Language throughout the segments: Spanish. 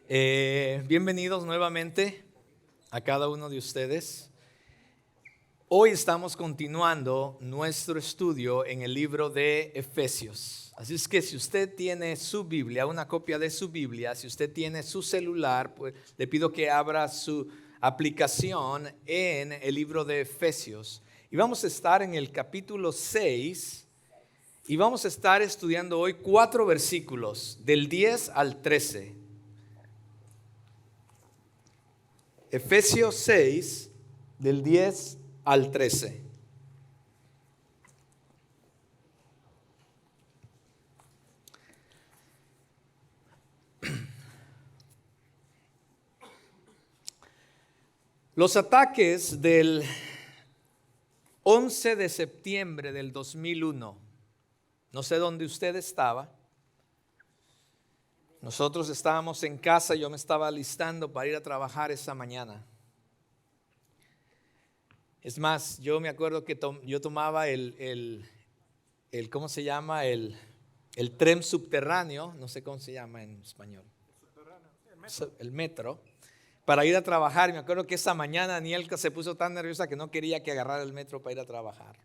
Bienvenidos nuevamente a cada uno de ustedes. Hoy estamos continuando nuestro estudio en el libro de Efesios. Así es que si usted tiene su Biblia, una copia de su Biblia, si usted tiene su celular, pues le pido que abra su aplicación en el libro de Efesios. Y vamos a estar en el capítulo 6 y vamos a estar estudiando hoy 4 versículos, del 10 al 13. Efesios 6, del 10 al 13. Los ataques del 11 de septiembre del 2001, no sé dónde usted estaba. Nosotros estábamos en casa, yo me estaba alistando para ir a trabajar esa mañana. Es más, yo me acuerdo que yo tomaba ¿cómo se llama? El tren subterráneo, no sé cómo se llama en español. El metro, para ir a trabajar. Y me acuerdo que esa mañana Anielka se puso tan nerviosa que no quería que agarrara el metro para ir a trabajar.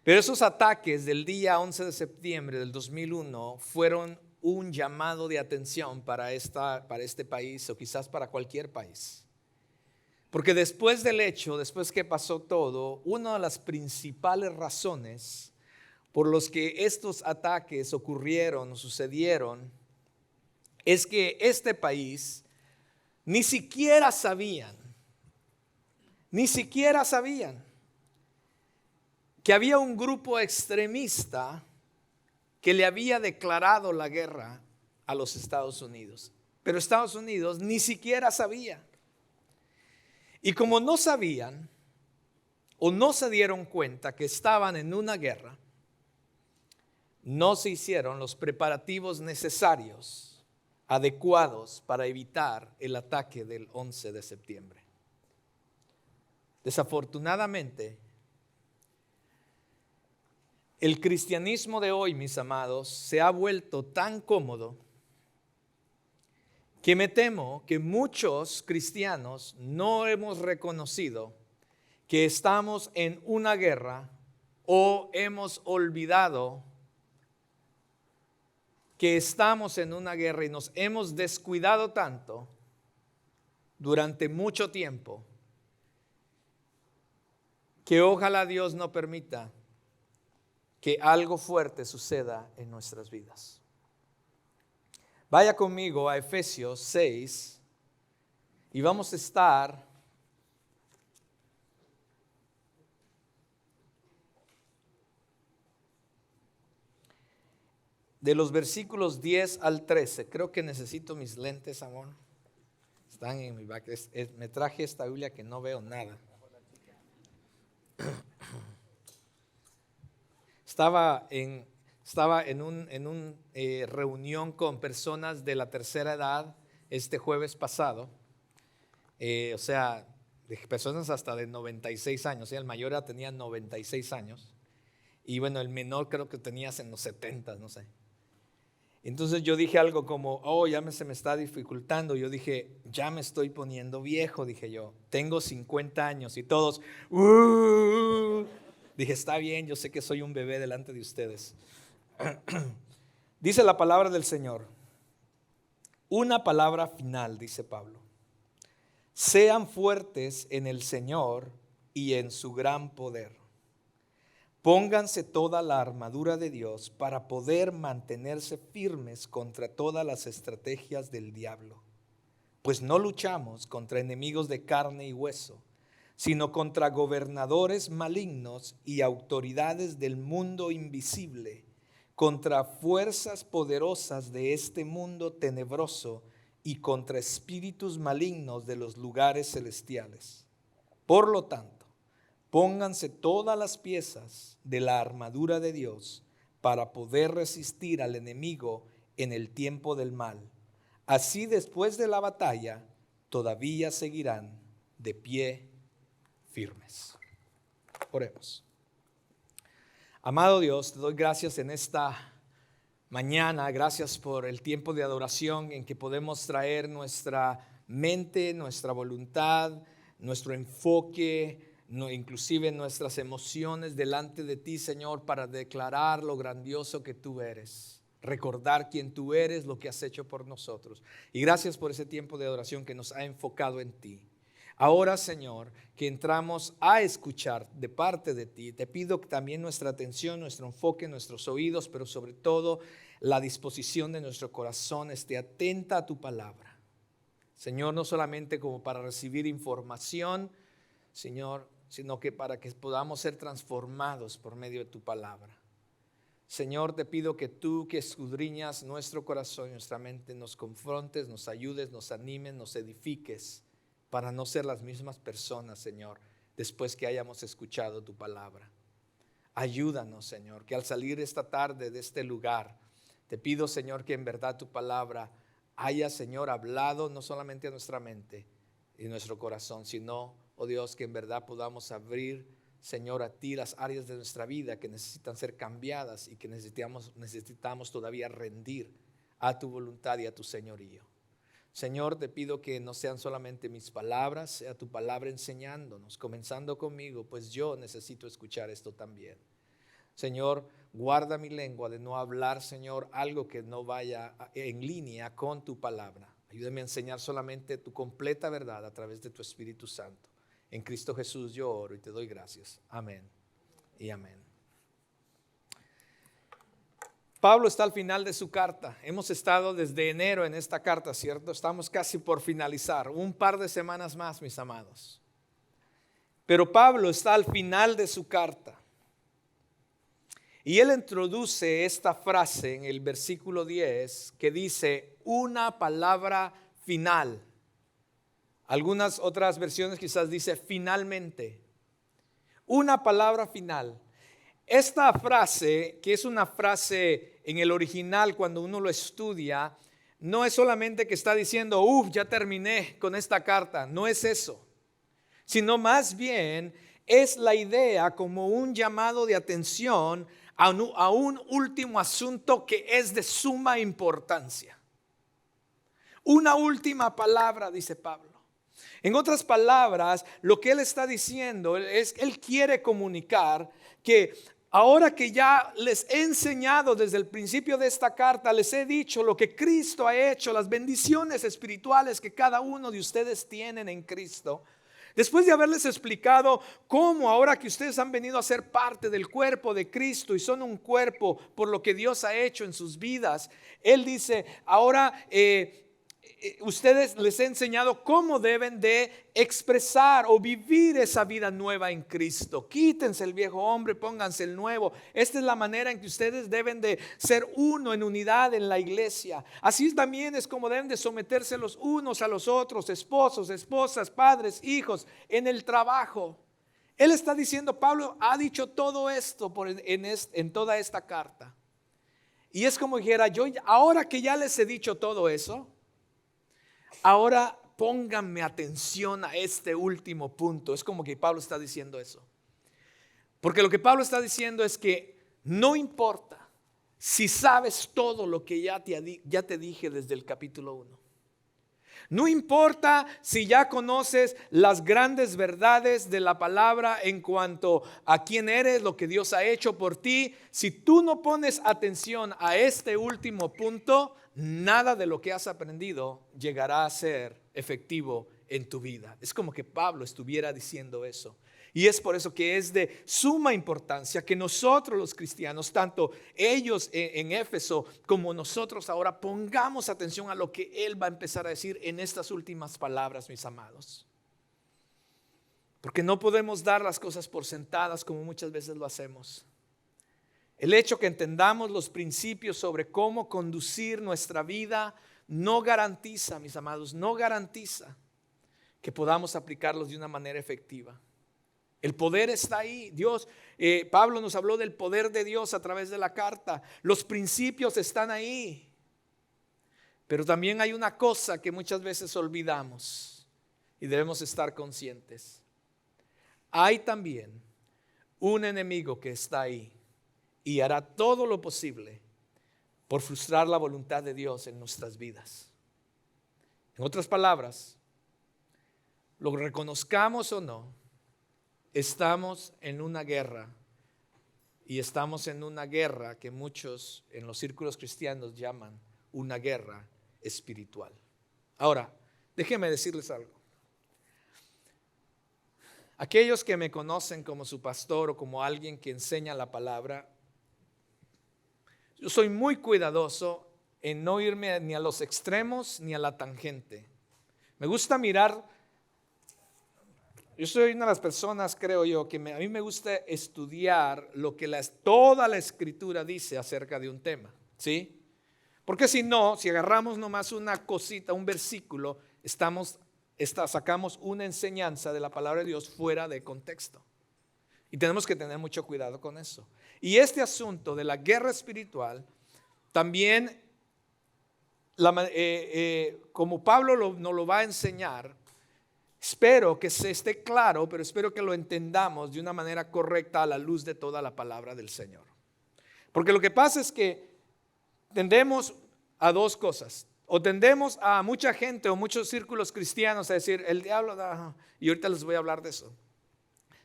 Pero esos ataques del día 11 de septiembre del 2001 fueron un llamado de atención para este país o quizás para cualquier país. Porque después del hecho, después que pasó todo, una de las principales razones por los que estos ataques sucedieron, es que este país ni siquiera sabían que había un grupo extremista que le había declarado la guerra a los Estados Unidos. Pero Estados Unidos ni siquiera sabía. Y como no sabían o no se dieron cuenta que estaban en una guerra, no se hicieron los preparativos necesarios, adecuados para evitar el ataque del 11 de septiembre. Desafortunadamente, el cristianismo de hoy, mis amados, se ha vuelto tan cómodo que me temo que muchos cristianos no hemos reconocido que estamos en una guerra o hemos olvidado que estamos en una guerra y nos hemos descuidado tanto durante mucho tiempo que ojalá Dios no permita que algo fuerte suceda en nuestras vidas. Vaya conmigo a Efesios 6 y vamos a estar de los versículos 10 al 13. Creo que necesito mis lentes, amor. Están en mi back. Me traje esta Biblia que no veo nada. Estaba en una reunión con personas de la tercera edad este jueves pasado. O sea, de personas hasta de 96 años. El mayor ya tenía 96 años. Y bueno, el menor creo que tenía en los 70, no sé. Entonces yo dije algo como, se me está dificultando. Yo dije, ya me estoy poniendo viejo, dije yo. Tengo 50 años y todos, Dije, está bien, yo sé que soy un bebé delante de ustedes. Dice la palabra del Señor. Una palabra final, dice Pablo. Sean fuertes en el Señor y en su gran poder. Pónganse toda la armadura de Dios para poder mantenerse firmes contra todas las estrategias del diablo. Pues no luchamos contra enemigos de carne y hueso, sino contra gobernadores malignos y autoridades del mundo invisible, contra fuerzas poderosas de este mundo tenebroso y contra espíritus malignos de los lugares celestiales. Por lo tanto, pónganse todas las piezas de la armadura de Dios para poder resistir al enemigo en el tiempo del mal. Así después de la batalla todavía seguirán de pie firmes. Oremos. Amado Dios, te doy gracias en esta mañana. Gracias por el tiempo de adoración en que podemos traer nuestra mente, nuestra voluntad, nuestro enfoque, inclusive nuestras emociones delante de ti, Señor, para declarar lo grandioso que tú eres. Recordar quién tú eres, lo que has hecho por nosotros. Y gracias por ese tiempo de adoración que nos ha enfocado en ti. Ahora, Señor, que entramos a escuchar de parte de ti, te pido que también nuestra atención, nuestro enfoque, nuestros oídos, pero sobre todo la disposición de nuestro corazón esté atenta a tu palabra. Señor, no solamente como para recibir información, Señor, sino que para que podamos ser transformados por medio de tu palabra. Señor, te pido que tú, que escudriñas nuestro corazón y nuestra mente, nos confrontes, nos ayudes, nos animes, nos edifiques para no ser las mismas personas, Señor, después que hayamos escuchado tu palabra. Ayúdanos, Señor, que al salir esta tarde de este lugar, te pido, Señor, que en verdad tu palabra haya, Señor, hablado no solamente a nuestra mente y nuestro corazón, sino, oh Dios, que en verdad podamos abrir, Señor, a ti las áreas de nuestra vida que necesitan ser cambiadas y que necesitamos todavía rendir a tu voluntad y a tu señorío. Señor, te pido que no sean solamente mis palabras, sea tu palabra enseñándonos, comenzando conmigo, pues yo necesito escuchar esto también. Señor, guarda mi lengua de no hablar, Señor, algo que no vaya en línea con tu palabra. Ayúdame a enseñar solamente tu completa verdad a través de tu Espíritu Santo. En Cristo Jesús yo oro y te doy gracias. Amén y amén. Pablo está al final de su carta. Hemos estado desde enero en esta carta, ¿cierto? Estamos casi por finalizar. Un par de semanas más, mis amados. Pero Pablo está al final de su carta. Y él introduce esta frase en el versículo 10 que dice una palabra final. Algunas otras versiones quizás dice finalmente. Una palabra final. Esta frase, que es una frase en el original cuando uno lo estudia, no es solamente que está diciendo, ya terminé con esta carta, no es eso, sino más bien es la idea como un llamado de atención a un último asunto que es de suma importancia. Una última palabra, dice Pablo. En otras palabras, lo que él está diciendo es, él quiere comunicar que ahora que ya les he enseñado desde el principio de esta carta, les he dicho lo que Cristo ha hecho, las bendiciones espirituales que cada uno de ustedes tienen en Cristo. Después de haberles explicado cómo ahora que ustedes han venido a ser parte del cuerpo de Cristo y son un cuerpo por lo que Dios ha hecho en sus vidas, él dice, ahora ustedes les he enseñado cómo deben de expresar o vivir esa vida nueva en Cristo. Quítense el viejo hombre, pónganse el nuevo. Esta es la manera en que ustedes deben de ser uno en unidad en la iglesia. Así también es como deben de someterse los unos a los otros, esposos, esposas, padres, hijos, en el trabajo. Él está diciendo, Pablo ha dicho todo esto en toda esta carta. Y es como dijera, yo ahora que ya les he dicho todo eso, ahora pónganme atención a este último punto. Es como que Pablo está diciendo eso. Porque lo que Pablo está diciendo es que no importa si sabes todo lo que ya te dije desde el capítulo 1. No importa si ya conoces las grandes verdades de la palabra en cuanto a quién eres, lo que Dios ha hecho por ti. Si tú no pones atención a este último punto, nada de lo que has aprendido llegará a ser efectivo en tu vida. Es como que Pablo estuviera diciendo eso. Y es por eso que es de suma importancia que nosotros los cristianos, tanto ellos en Éfeso como nosotros ahora, pongamos atención a lo que él va a empezar a decir en estas últimas palabras, mis amados. Porque no podemos dar las cosas por sentadas como muchas veces lo hacemos. El hecho que entendamos los principios sobre cómo conducir nuestra vida no garantiza, mis amados, no garantiza que podamos aplicarlos de una manera efectiva. El poder está ahí. Pablo nos habló del poder de Dios a través de la carta. Los principios están ahí. Pero también hay una cosa que muchas veces olvidamos y debemos estar conscientes. Hay también un enemigo que está ahí y hará todo lo posible por frustrar la voluntad de Dios en nuestras vidas. En otras palabras, lo reconozcamos o no, estamos en una guerra, y estamos en una guerra que muchos en los círculos cristianos llaman una guerra espiritual. Ahora, déjenme decirles algo. Aquellos que me conocen como su pastor o como alguien que enseña la palabra, yo soy muy cuidadoso en no irme ni a los extremos ni a la tangente. Me gusta mirar. Yo soy una de las personas, creo yo, que a mí me gusta estudiar lo que toda la Escritura dice acerca de un tema, ¿sí? Porque si no, si agarramos nomás una cosita, un versículo, sacamos una enseñanza de la palabra de Dios fuera de contexto. Y tenemos que tener mucho cuidado con eso. Y este asunto de la guerra espiritual, también, como Pablo nos lo va a enseñar, espero que se esté claro, pero espero que lo entendamos de una manera correcta a la luz de toda la palabra del Señor. Porque lo que pasa es que tendemos a dos cosas. O tendemos a mucha gente o muchos círculos cristianos a decir, el diablo da, y ahorita les voy a hablar de eso.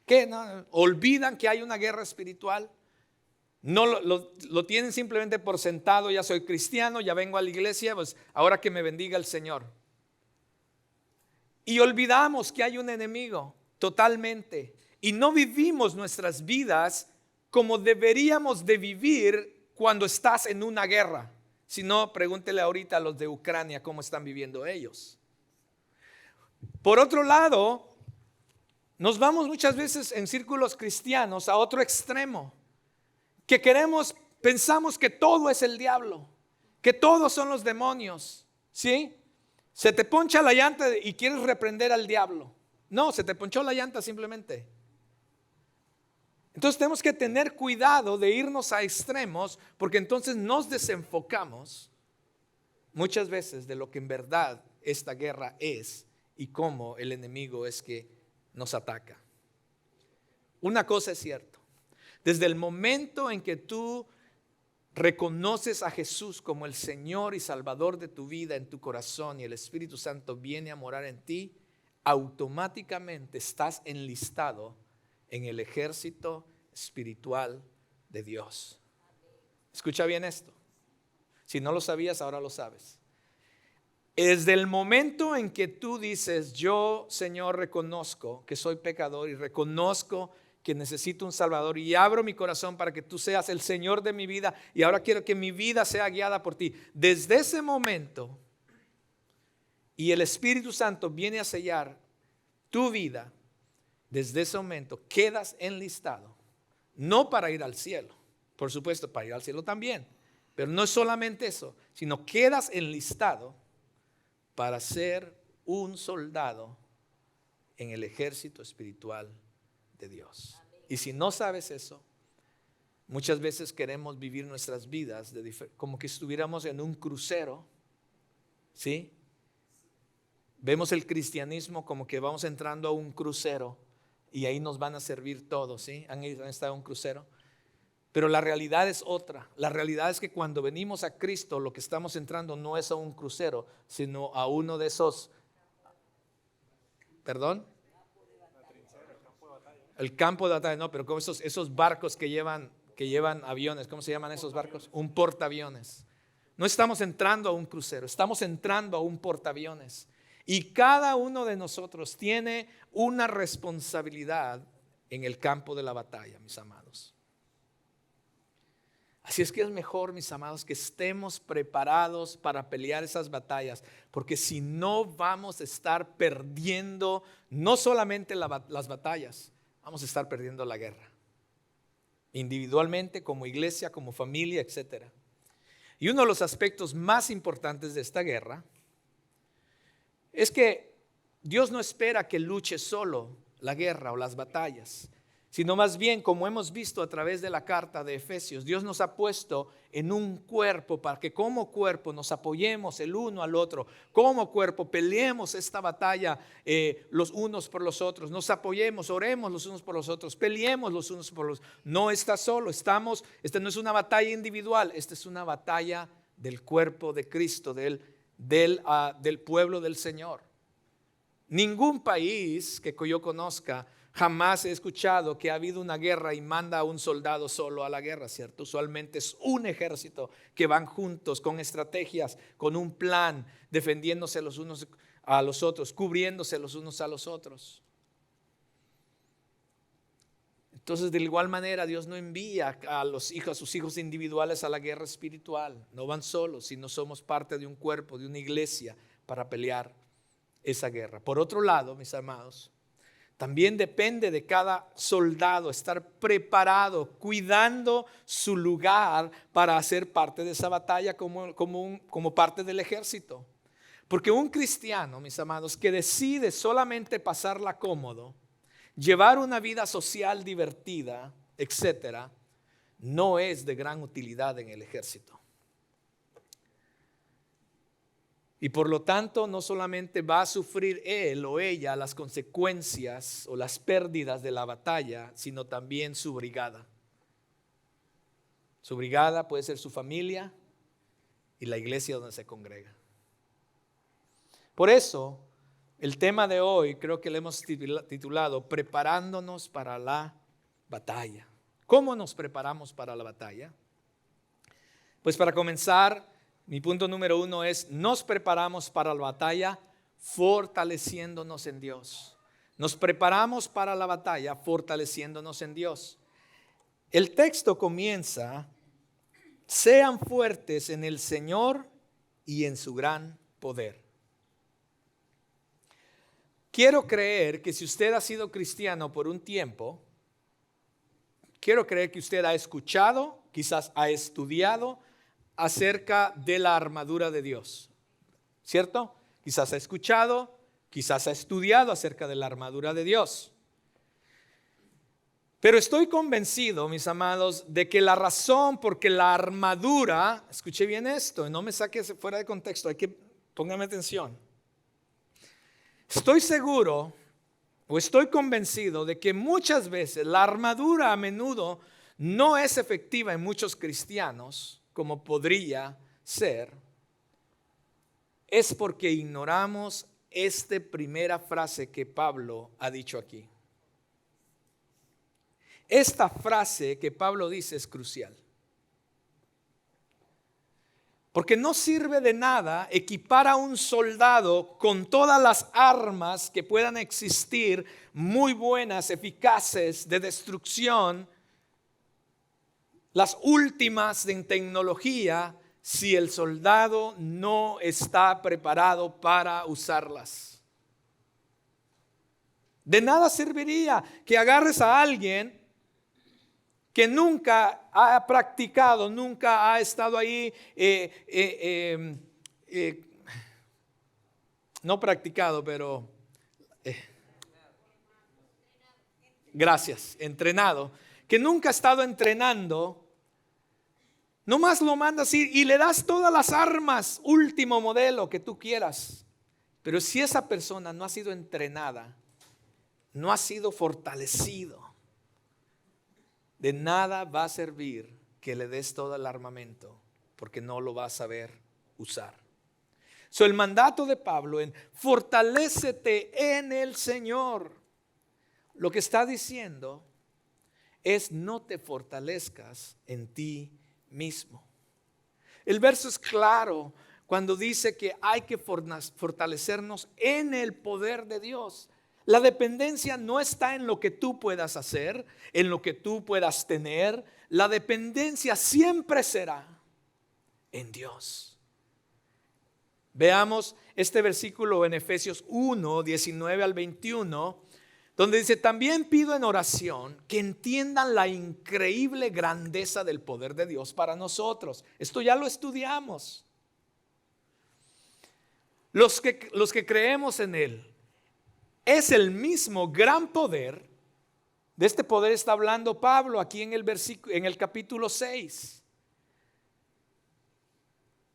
Que no, olvidan que hay una guerra espiritual. No lo tienen simplemente por sentado, ya soy cristiano, ya vengo a la iglesia, pues ahora que me bendiga el Señor. Y olvidamos que hay un enemigo totalmente. Y no vivimos nuestras vidas como deberíamos de vivir cuando estás en una guerra. Si no, pregúntele ahorita a los de Ucrania cómo están viviendo ellos. Por otro lado, nos vamos muchas veces en círculos cristianos a otro extremo. Que pensamos que todo es el diablo, que todos son los demonios, ¿sí? Se te poncha la llanta y quieres reprender al diablo. No, se te ponchó la llanta simplemente. Entonces tenemos que tener cuidado de irnos a extremos, porque entonces nos desenfocamos muchas veces de lo que en verdad esta guerra es y cómo el enemigo es que nos ataca. Una cosa es cierta, desde el momento en que tú reconoces a Jesús como el Señor y Salvador de tu vida en tu corazón y el Espíritu Santo viene a morar en ti, automáticamente estás enlistado en el ejército espiritual de Dios. Escucha bien esto. Si no lo sabías, ahora lo sabes. Desde el momento en que tú dices, yo, Señor, reconozco que soy pecador y reconozco que necesito un Salvador y abro mi corazón para que tú seas el Señor de mi vida y ahora quiero que mi vida sea guiada por ti. Desde ese momento, y el Espíritu Santo viene a sellar tu vida, desde ese momento quedas enlistado, no para ir al cielo, por supuesto, para ir al cielo también, pero no es solamente eso, sino quedas enlistado para ser un soldado en el ejército espiritual de Dios. Y si no sabes eso, muchas veces queremos vivir nuestras vidas como que estuviéramos en un crucero, ¿sí? Vemos el cristianismo como que vamos entrando a un crucero y ahí nos van a servir todos, ¿sí? ¿Han estado en un crucero? Pero la realidad es otra. La realidad es que cuando venimos a Cristo, lo que estamos entrando no es a un crucero, sino a uno de esos, ¿perdón? El campo de batalla, no, pero como esos barcos que llevan aviones, ¿cómo se llaman esos barcos? Un portaaviones. No estamos entrando a un crucero, estamos entrando a un portaaviones. Y cada uno de nosotros tiene una responsabilidad en el campo de la batalla, mis amados. Así es que es mejor, mis amados, que estemos preparados para pelear esas batallas, porque si no vamos a estar perdiendo no solamente las batallas, vamos a estar perdiendo la guerra, individualmente, como iglesia, como familia, etc. Y uno de los aspectos más importantes de esta guerra es que Dios no espera que luche solo la guerra o las batallas, sino más bien, como hemos visto a través de la carta de Efesios, Dios nos ha puesto en un cuerpo para que como cuerpo nos apoyemos el uno al otro, como cuerpo peleemos esta batalla los unos por los otros, nos apoyemos, oremos los unos por los otros, peleemos los unos por los otros. No estás solo, esta no es una batalla individual, esta es una batalla del cuerpo de Cristo, del pueblo del Señor. Ningún país que yo conozca, jamás he escuchado que ha habido una guerra y manda a un soldado solo a la guerra, ¿cierto? Usualmente es un ejército que van juntos con estrategias, con un plan, defendiéndose los unos a los otros, cubriéndose los unos a los otros. Entonces, de igual manera, Dios no envía a sus hijos individuales a la guerra espiritual. No van solos, sino somos parte de un cuerpo, de una iglesia para pelear esa guerra. Por otro lado, mis amados, también depende de cada soldado estar preparado, cuidando su lugar para hacer parte de esa batalla como parte del ejército. Porque un cristiano, mis amados, que decide solamente pasarla cómodo, llevar una vida social divertida, etcétera, no es de gran utilidad en el ejército. Y por lo tanto, no solamente va a sufrir él o ella las consecuencias o las pérdidas de la batalla, sino también su brigada. Su brigada puede ser su familia y la iglesia donde se congrega. Por eso, el tema de hoy creo que le hemos titulado Preparándonos para la batalla. ¿Cómo nos preparamos para la batalla? Pues para comenzar, mi punto número 1 es: nos preparamos para la batalla fortaleciéndonos en Dios. Nos preparamos para la batalla fortaleciéndonos en Dios. El texto comienza: sean fuertes en el Señor y en su gran poder. Quiero creer que si usted ha sido cristiano por un tiempo, quiero creer que usted ha escuchado, quizás ha estudiado acerca de la armadura de Dios, ¿cierto? Quizás ha escuchado, quizás ha estudiado acerca de la armadura de Dios. Pero estoy convencido, mis amados, de que la razón por que la armadura, escuche bien esto, no me saque fuera de contexto, póngame atención. Estoy seguro o estoy convencido de que muchas veces la armadura a menudo no es efectiva en muchos cristianos como podría ser, es porque ignoramos esta primera frase que Pablo ha dicho aquí. Esta frase que Pablo dice es crucial. Porque no sirve de nada equipar a un soldado con todas las armas que puedan existir, muy buenas, eficaces, de destrucción, las últimas en tecnología, si el soldado no está preparado para usarlas. De nada serviría que agarres a alguien que nunca ha practicado, nunca ha estado ahí, no practicado, pero gracias, entrenado, que nunca ha estado entrenando. Nomás lo mandas y le das todas las armas, último modelo que tú quieras. Pero si esa persona no ha sido entrenada, no ha sido fortalecido, de nada va a servir que le des todo el armamento, porque no lo va a saber usar. El mandato de Pablo en fortalécete en el Señor, lo que está diciendo es: no te fortalezcas en ti mismo. El verso es claro cuando dice que hay que fortalecernos en el poder de Dios. La dependencia no está en lo que tú puedas hacer, en lo que tú puedas tener. La dependencia siempre será en Dios. Veamos este versículo en Efesios 1, 19 al 21, donde dice: también pido en oración que entiendan la increíble grandeza del poder de Dios para nosotros. Esto ya lo estudiamos. Los que creemos en Él, es el mismo gran poder De este poder está hablando Pablo aquí en el capítulo 6.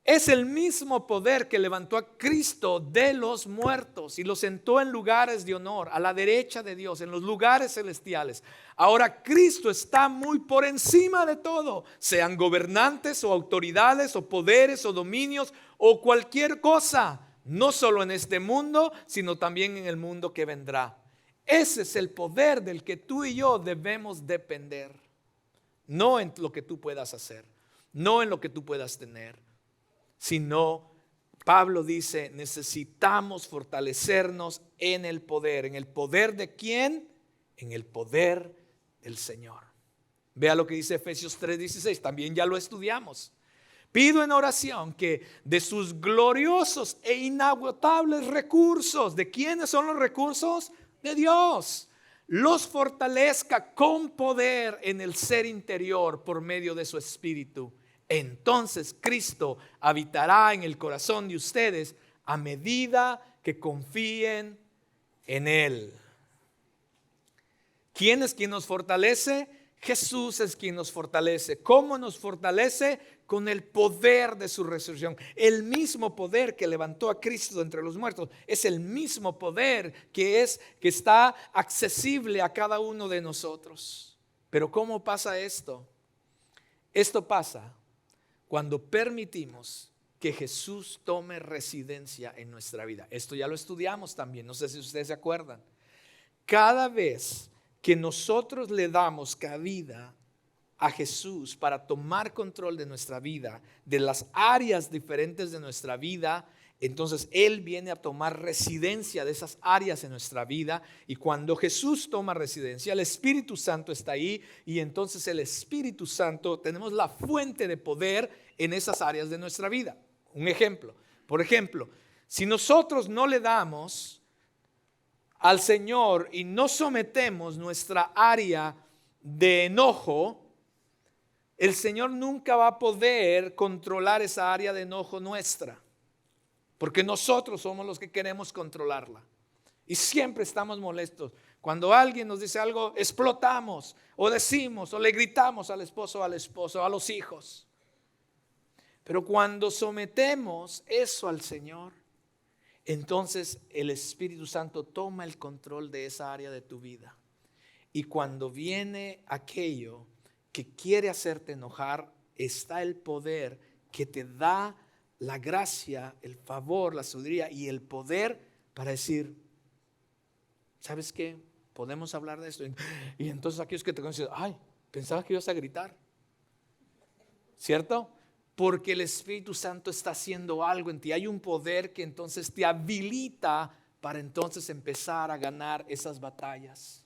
Es el mismo poder que levantó a Cristo de los muertos y lo sentó en lugares de honor, a la derecha de Dios, en los lugares celestiales. Ahora Cristo está muy por encima de todo, sean gobernantes o autoridades o poderes o dominios o cualquier cosa, no solo en este mundo, sino también en el mundo que vendrá. Ese es el poder del que tú y yo debemos depender, no en lo que tú puedas hacer, no en lo que tú puedas tener. Sino, Pablo dice, necesitamos fortalecernos en el poder. ¿En el poder de quién? En el poder del Señor. Vea lo que dice Efesios 3:16, también ya lo estudiamos. Pido en oración que de sus gloriosos e inagotables recursos, ¿de quiénes son los recursos? De Dios. Los fortalezca con poder en el ser interior por medio de su Espíritu. Entonces Cristo habitará en el corazón de ustedes a medida que confíen en Él. ¿Quién es quien nos fortalece? Jesús es quien nos fortalece. ¿Cómo nos fortalece? Con el poder de su resurrección. El mismo poder que levantó a Cristo de entre los muertos es el mismo poder que está accesible a cada uno de nosotros. Pero ¿cómo pasa esto? Esto pasa cuando permitimos que Jesús tome residencia en nuestra vida. Esto ya lo estudiamos también, no sé si ustedes se acuerdan. Cada vez que nosotros le damos cabida a Jesús para tomar control de nuestra vida, de las áreas diferentes de nuestra vida, entonces Él viene a tomar residencia de esas áreas en nuestra vida. Y cuando Jesús toma residencia, el Espíritu Santo está ahí. Y entonces el Espíritu Santo, tenemos la fuente de poder en esas áreas de nuestra vida. Un ejemplo, por ejemplo, si nosotros no le damos al Señor y no sometemos nuestra área de enojo, el Señor nunca va a poder controlar esa área de enojo nuestra. Porque nosotros somos los que queremos controlarla. Y siempre estamos molestos. Cuando alguien nos dice algo, explotamos, o decimos, o le gritamos al esposo, a los hijos. Pero cuando sometemos eso al Señor, entonces el Espíritu Santo toma el control de esa área de tu vida. Y cuando viene aquello que quiere hacerte enojar, está el poder que te da la gracia, el favor, la sabiduría y el poder para decir, ¿sabes qué? Podemos hablar de esto. Y entonces aquellos que te conocen, ay, pensaba que ibas a gritar, ¿cierto? Porque el Espíritu Santo está haciendo algo en ti. Hay un poder que entonces te habilita para entonces empezar a ganar esas batallas.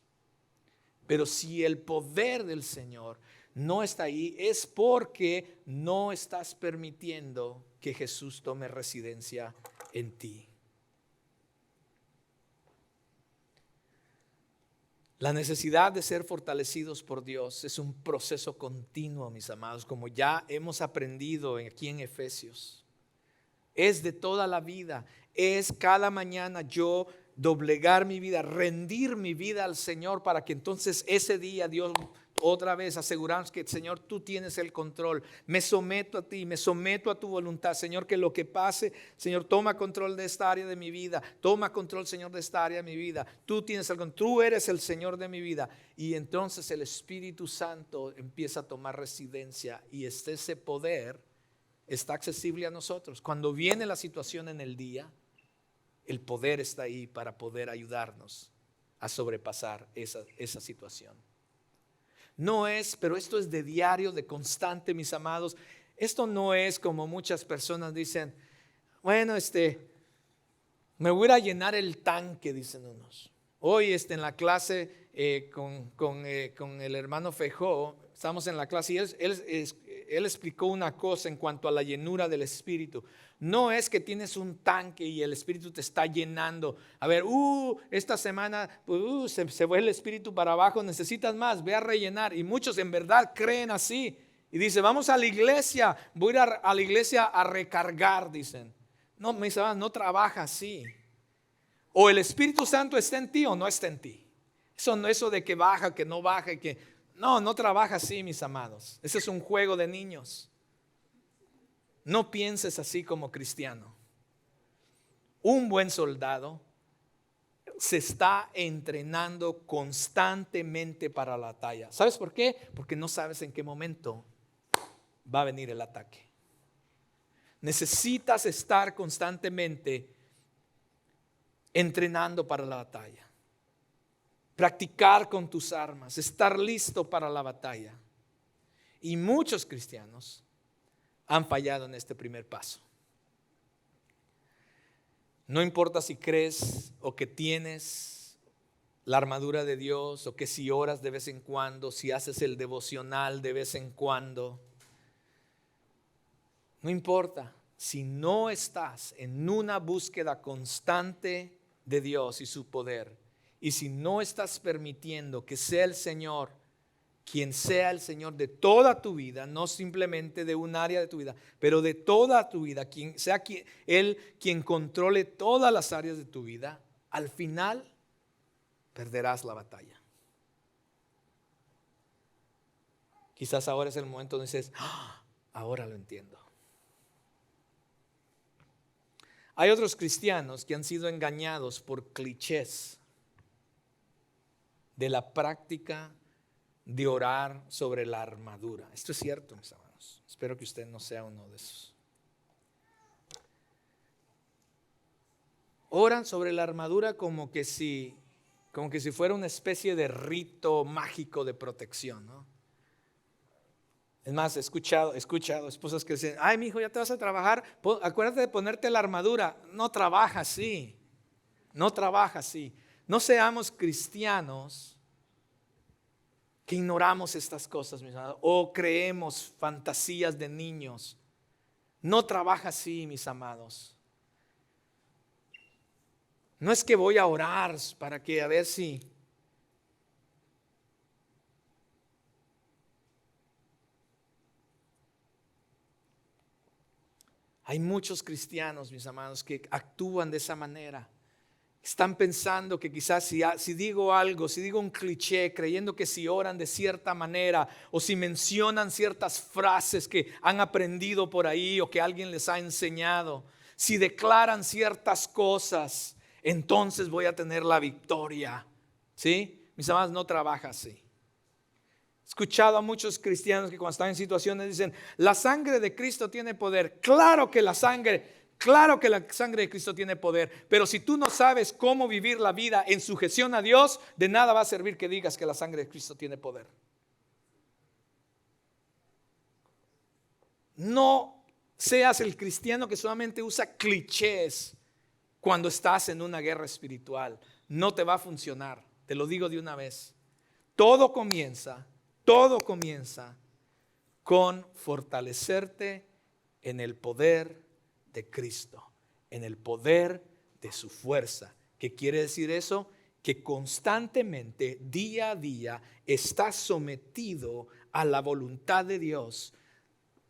Pero si el poder del Señor no está ahí, es porque no estás permitiendo que Jesús tome residencia en ti. La necesidad de ser fortalecidos por Dios es un proceso continuo, mis amados, como ya hemos aprendido aquí en Efesios. Es de toda la vida, es cada mañana yo doblegar mi vida, rendir mi vida al Señor para que entonces ese día Dios otra vez asegurarnos que Señor, tú tienes el control. Me someto a ti, me someto a tu voluntad, Señor, que lo que pase, Señor, toma control de esta área de mi vida. Toma control, Señor, de esta área de mi vida. Tú tienes el control, tú eres el Señor de mi vida. Y entonces el Espíritu Santo empieza a tomar residencia y ese poder está accesible a nosotros. Cuando viene la situación en el día, el poder está ahí para poder ayudarnos a sobrepasar esa situación. No es, pero esto es de diario, de constante, mis amados. Esto no es como muchas personas dicen, bueno, me voy a ir a llenar el tanque, dicen unos. Hoy en la clase con el hermano Fejó, estamos en la clase y él explicó una cosa en cuanto a la llenura del Espíritu. No es que tienes un tanque y el Espíritu te está llenando. A ver, esta semana se fue el Espíritu para abajo, necesitas más, ve a rellenar. Y muchos en verdad creen así. Y dice, vamos a la iglesia, voy a ir a la iglesia a recargar, dicen. No, mis amados, no trabaja así. O el Espíritu Santo está en ti o no está en ti. Eso de que baja, que no baja, no trabaja así, mis amados. Ese es un juego de niños. No pienses así como cristiano. Un buen soldado se está entrenando constantemente para la batalla. ¿Sabes por qué? Porque no sabes en qué momento va a venir el ataque. Necesitas estar constantemente entrenando para la batalla. Practicar con tus armas, estar listo para la batalla. Y muchos cristianos han fallado en este primer paso. No importa si crees o que tienes la armadura de Dios, o que si oras de vez en cuando, si haces el devocional de vez en cuando. No importa si no estás en una búsqueda constante de Dios y su poder, y si no estás permitiendo que sea el Señor quien sea el Señor de toda tu vida, no simplemente de un área de tu vida, pero de toda tu vida, quien sea Él quien controle todas las áreas de tu vida, al final perderás la batalla. Quizás ahora es el momento donde dices, ahora lo entiendo. Hay otros cristianos que han sido engañados por clichés de la práctica de orar sobre la armadura. Esto es cierto, mis hermanos. Espero que usted no sea uno de esos. Oran sobre la armadura como que si fuera una especie de rito mágico de protección, ¿no? Es más, he escuchado esposas que dicen, ay, mi hijo, ya te vas a trabajar, acuérdate de ponerte la armadura. No trabaja así. No trabaja así. No seamos cristianos que ignoramos estas cosas, mis amados, o creemos fantasías de niños. No trabaja así, mis amados. No es que voy a orar para que a ver si hay muchos cristianos, mis amados, que actúan de esa manera. Están pensando que quizás si digo algo, si digo un cliché, creyendo que si oran de cierta manera, o si mencionan ciertas frases que han aprendido por ahí o que alguien les ha enseñado, si declaran ciertas cosas, entonces voy a tener la victoria. ¿Sí? Mis amados, no trabaja así. He escuchado a muchos cristianos que cuando están en situaciones dicen, la sangre de Cristo tiene poder. Claro que la sangre de Cristo tiene poder, pero si tú no sabes cómo vivir la vida en sujeción a Dios, de nada va a servir que digas que la sangre de Cristo tiene poder. No seas el cristiano que solamente usa clichés cuando estás en una guerra espiritual. No te va a funcionar, te lo digo de una vez. Todo comienza con fortalecerte en el poder de Cristo, en el poder de su fuerza. ¿Qué quiere decir eso? Que constantemente, día a día, estás sometido a la voluntad de Dios.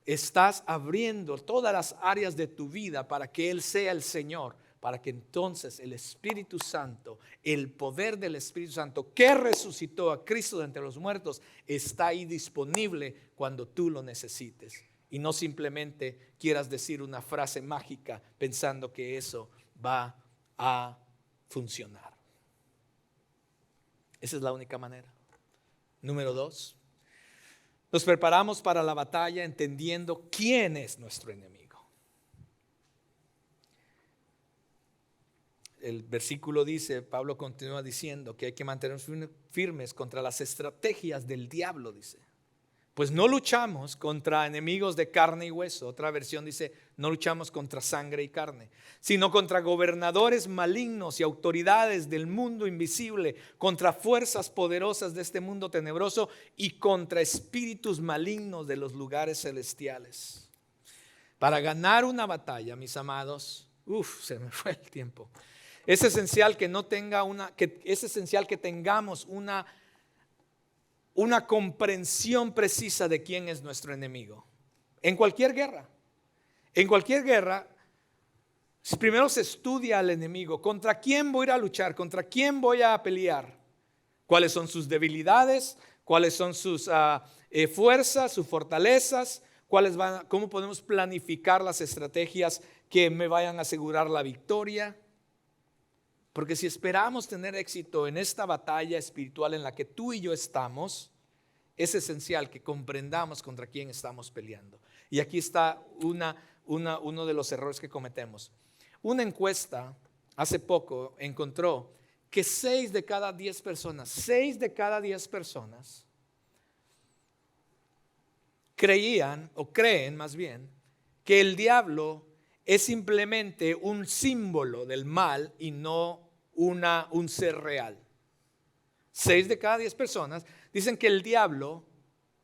Estás abriendo todas las áreas de tu vida para que Él sea el Señor, para que entonces el Espíritu Santo, el poder del Espíritu Santo que resucitó a Cristo de entre los muertos, está ahí disponible cuando tú lo necesites. Y no simplemente quieras decir una frase mágica pensando que eso va a funcionar. Esa es la única manera. Número 2, nos preparamos para la batalla entendiendo quién es nuestro enemigo. El versículo dice, Pablo continúa diciendo que hay que mantenernos firmes contra las estrategias del diablo, dice. Pues no luchamos contra enemigos de carne y hueso. Otra versión dice, no luchamos contra sangre y carne, sino contra gobernadores malignos y autoridades del mundo invisible, contra fuerzas poderosas de este mundo tenebroso y contra espíritus malignos de los lugares celestiales. Para ganar una batalla, mis amados, se me fue el tiempo. Es esencial que tengamos una comprensión precisa de quién es nuestro enemigo. En cualquier guerra, primero se estudia al enemigo. ¿Contra quién voy a ir a luchar? ¿Contra quién voy a pelear? cuáles son sus debilidades, cuáles son sus fuerzas, sus fortalezas, cómo podemos planificar las estrategias que me vayan a asegurar la victoria. Porque si esperamos tener éxito en esta batalla espiritual en la que tú y yo estamos, es esencial que comprendamos contra quién estamos peleando. Y aquí está uno de los errores que cometemos. Una encuesta hace poco encontró que 6 de cada 10 personas creían, o creen más bien, que el diablo es simplemente un símbolo del mal y no un ser real. 6 de cada 10 personas dicen que el diablo,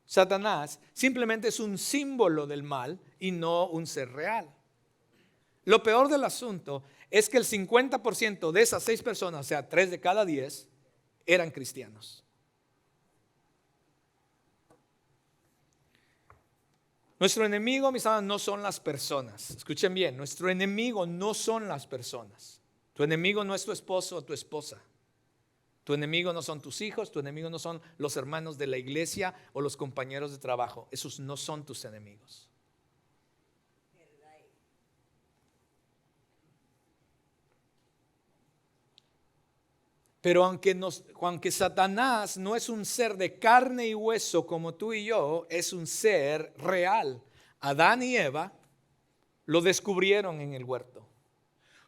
Satanás, simplemente es un símbolo del mal y no un ser real. Lo peor del asunto es que el 50% de esas 6 personas, o sea, 3 de cada 10, eran cristianos. Nuestro enemigo, mis amados, no son las personas. Escuchen bien, nuestro enemigo no son las personas. Tu enemigo no es tu esposo o tu esposa. Tu enemigo no son tus hijos, tu enemigo no son los hermanos de la iglesia o los compañeros de trabajo. Esos no son tus enemigos. Pero aunque Satanás no es un ser de carne y hueso como tú y yo, es un ser real. Adán y Eva lo descubrieron en el huerto.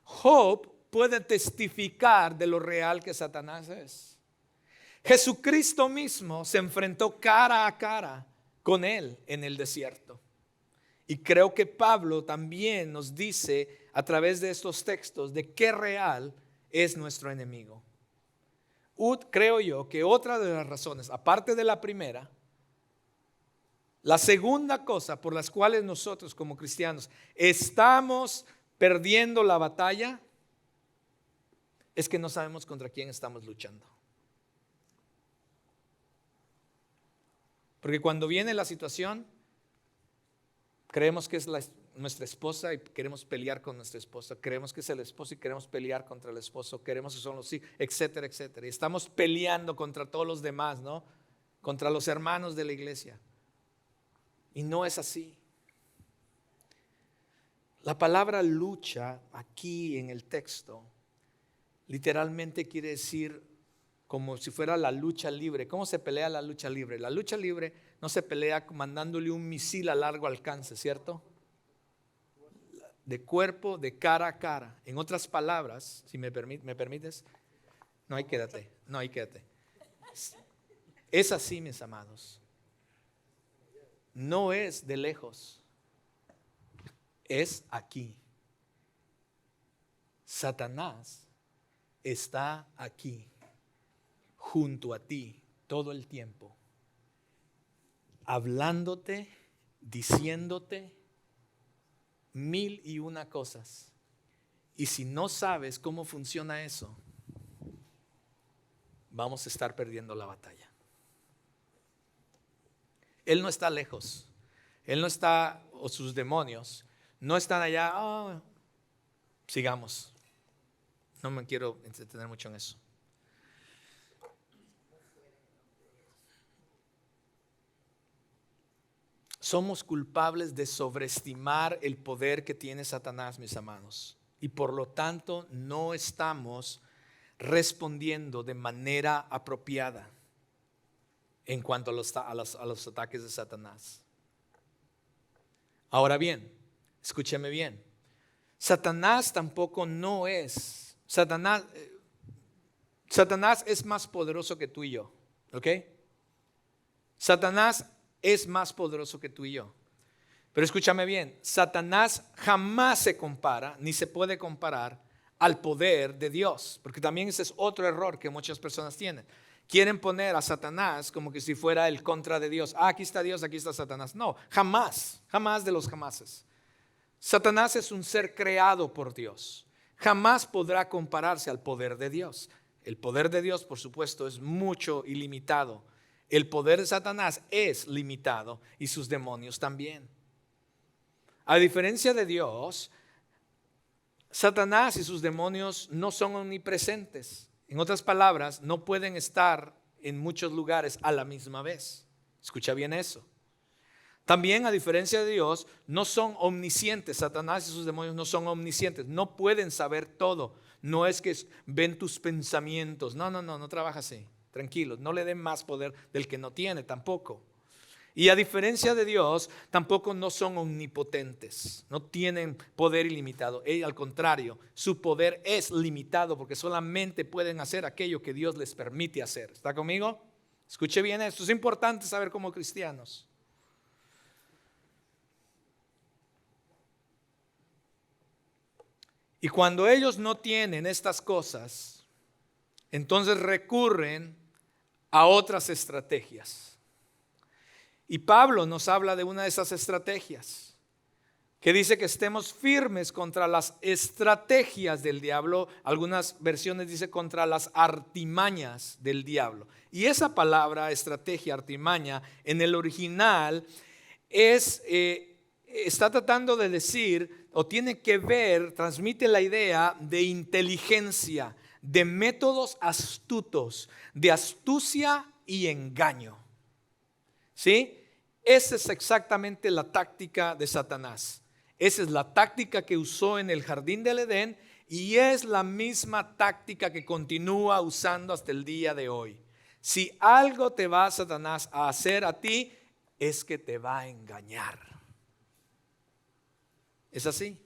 Job puede testificar de lo real que Satanás es. Jesucristo mismo se enfrentó cara a cara con él en el desierto. Y creo que Pablo también nos dice a través de estos textos de qué real es nuestro enemigo. Creo yo que otra de las razones, aparte de la primera, la segunda cosa por las cuales nosotros como cristianos estamos perdiendo la batalla es que no sabemos contra quién estamos luchando. Porque cuando viene la situación, creemos que es nuestra esposa y queremos pelear con nuestra esposa. Creemos que es el esposo y queremos pelear contra el esposo. Queremos que son los hijos, etcétera, etcétera. Y estamos peleando contra todos los demás, ¿no? Contra los hermanos de la iglesia. Y no es así. La palabra lucha aquí en el texto literalmente quiere decir como si fuera la lucha libre. ¿Cómo se pelea la lucha libre? La lucha libre no se pelea mandándole un misil a largo alcance, ¿cierto? De cuerpo, de cara a cara. En otras palabras, si me permites, no, ahí quédate. Es así, mis amados. No es de lejos, es aquí. Satanás está aquí, junto a ti, todo el tiempo, hablándote, diciéndote 1001 cosas. Y si no sabes cómo funciona eso, vamos a estar perdiendo la batalla. Él no está lejos. Él no está, o sus demonios no están allá. Sigamos. No me quiero entretener mucho en eso. Somos culpables de sobreestimar el poder que tiene Satanás, mis amados. Y por lo tanto no estamos respondiendo de manera apropiada en cuanto a los ataques de Satanás. Ahora bien, escúcheme bien. Satanás tampoco no es. Satanás es más poderoso que tú y yo. ¿Ok? Satanás es más poderoso que tú y yo. Pero escúchame bien, Satanás jamás se compara, ni se puede comparar al poder de Dios. Porque también ese es otro error que muchas personas tienen. Quieren poner a Satanás como que si fuera el contra de Dios. Aquí está Dios, aquí está Satanás. No, jamás de los jamases. Satanás es un ser creado por Dios. Jamás podrá compararse al poder de Dios. El poder de Dios, por supuesto, es mucho y limitado. El poder de Satanás es limitado y sus demonios también. A diferencia de Dios, Satanás y sus demonios no son omnipresentes. En otras palabras, no pueden estar en muchos lugares a la misma vez. Escucha bien eso. También, a diferencia de Dios, no son omniscientes. Satanás y sus demonios no son omniscientes. No pueden saber todo. No es que ven tus pensamientos. No trabaja así. Tranquilos, no le den más poder del que no tiene tampoco. Y a diferencia de Dios, tampoco no son omnipotentes. No tienen poder ilimitado. Al contrario, su poder es limitado porque solamente pueden hacer aquello que Dios les permite hacer. ¿Está conmigo? Escuche bien esto. Es importante saber como cristianos. Y cuando ellos no tienen estas cosas, entonces recurren a otras estrategias. Y Pablo nos habla de una de esas estrategias, que dice que estemos firmes contra las estrategias del diablo. Algunas versiones dice contra las artimañas del diablo. Y esa palabra, estrategia, artimaña, en el original está tratando de decir, o tiene que ver, transmite la idea de inteligencia, de métodos astutos, de astucia y engaño. ¿Sí? Esa es exactamente la táctica de Satanás. Esa es la táctica que usó en el jardín del Edén y es la misma táctica que continúa usando hasta el día de hoy. Si algo te va Satanás a hacer a ti, es que te va a engañar. ¿Es así?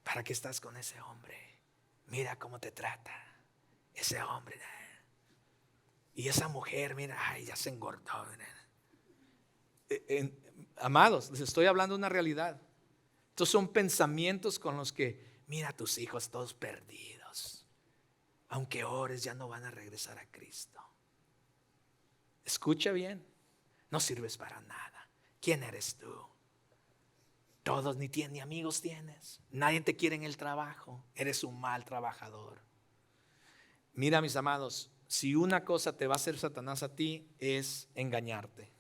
¿Para qué estás con ese hombre? Mira cómo te trata ese hombre. Y esa mujer, mira, ay, ya se engordó. Amados, les estoy hablando de una realidad. Estos son pensamientos con los que, mira, tus hijos todos perdidos. Aunque ores, ya no van a regresar a Cristo. Escucha bien, no sirves para nada. ¿Quién eres tú? Todos ni amigos tienes. Nadie te quiere en el trabajo. Eres un mal trabajador. Mira, mis amados, si una cosa te va a hacer Satanás a ti es engañarte.